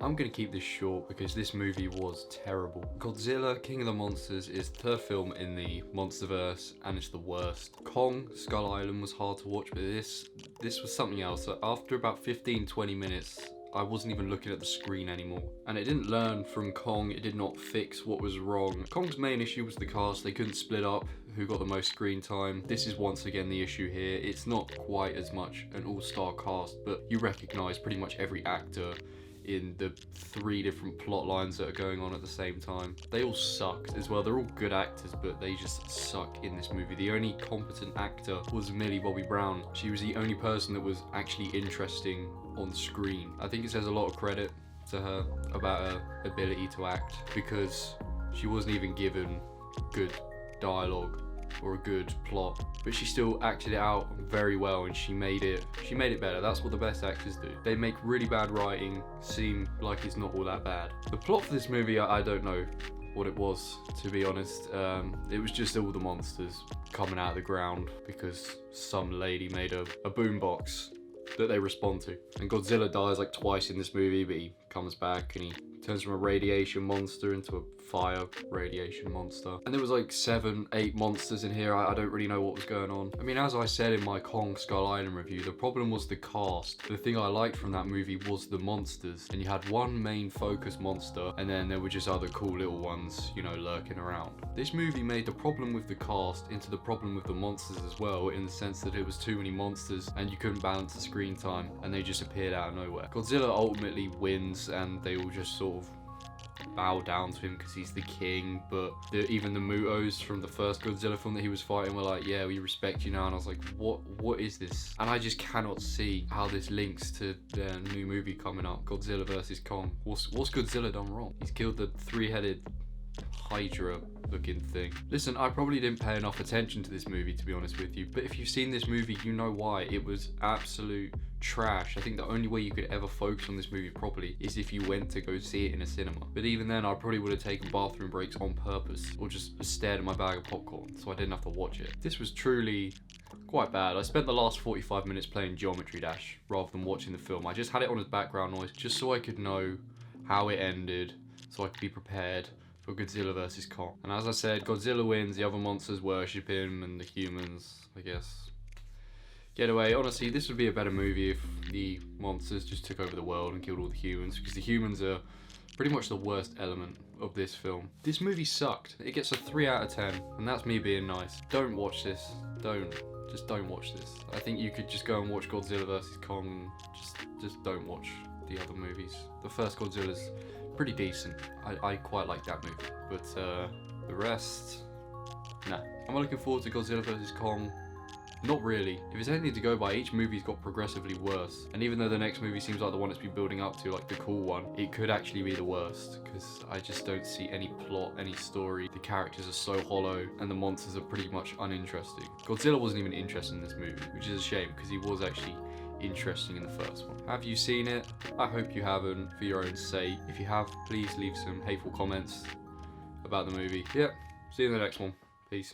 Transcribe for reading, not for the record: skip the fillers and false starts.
I'm gonna keep this short because this movie was terrible. Godzilla, King of the Monsters is the third film in the Monsterverse and it's the worst. Kong, Skull Island was hard to watch, but this was something else. After about 15-20 minutes, I wasn't even looking at the screen anymore. And it didn't learn from Kong, it did not fix what was wrong. Kong's main issue was the cast, they couldn't split up who got the most screen time. This is once again the issue here. It's not quite as much an all-star cast, but you recognise pretty much every actor in the 3 different plot lines that are going on at the same time. They all sucked as well. They're all good actors, but they just suck in this movie. The only competent actor was Millie Bobby Brown. She was the only person that was actually interesting on screen. I think it says a lot of credit to her about her ability to act because she wasn't even given good dialogue or a good plot, but she still acted it out very well and she made it better. That's what the best actors do. They make really bad writing seem like it's not all that bad. The plot for this movie, I don't know what it was, to be honest. It was just all the monsters coming out of the ground because some lady made a boombox that they respond to. And Godzilla dies like twice in this movie, but he comes back and he turns from a radiation monster into a fire radiation monster. And there was like 7-8 monsters in here. I don't really know what was going on. I mean, as I said in my Kong Skull Island review, the problem was the cast. The thing I liked from that movie was the monsters. And you had one main focus monster, and then there were just other cool little ones, you know, lurking around. This movie made the problem with the cast into the problem with the monsters as well, in the sense that it was too many monsters and you couldn't balance the screen time and they just appeared out of nowhere. Godzilla ultimately wins and they all just sort of bow down to him because he's the king, but even the Mutos from the first Godzilla film that he was fighting were like, yeah, we respect you now. And I was like, what is this? And I just cannot see how this links to their new movie coming up, Godzilla vs Kong. What's Godzilla done wrong? He's killed the 3-headed Hydra looking thing. Listen, I probably didn't pay enough attention to this movie, to be honest with you, but if you've seen this movie, you know why. It was absolute trash. I think the only way you could ever focus on this movie properly is if you went to go see it in a cinema. But even then, I probably would have taken bathroom breaks on purpose or just stared at my bag of popcorn so I didn't have to watch it. This was truly quite bad. I spent the last 45 minutes playing Geometry Dash rather than watching the film. I just had it on as background noise just so I could know how it ended, so I could be prepared for Godzilla vs Kong. And as I said, Godzilla wins, the other monsters worship him, and the humans, I guess, get away. Honestly, this would be a better movie if the monsters just took over the world and killed all the humans, because the humans are pretty much the worst element of this film. This movie sucked. It gets a 3 out of 10, and that's me being nice. Don't watch this. Just don't watch this. I think you could just go and watch Godzilla vs Kong and just don't watch the other movies. The first Godzilla's pretty decent. I quite like that movie, but the rest, nah. Am I looking forward to Godzilla vs Kong? Not really. If it's anything to go by, each movie's got progressively worse. And even though the next movie seems like the one it's been building up to, like the cool one, it could actually be the worst, because I just don't see any plot, any story. The characters are so hollow, and the monsters are pretty much uninteresting. Godzilla wasn't even interested in this movie, which is a shame, because he was actually interesting in the first one. Have you seen it? I hope you haven't, for your own sake. If you have, please leave some hateful comments about the movie. Yep, see you in the next one. Peace.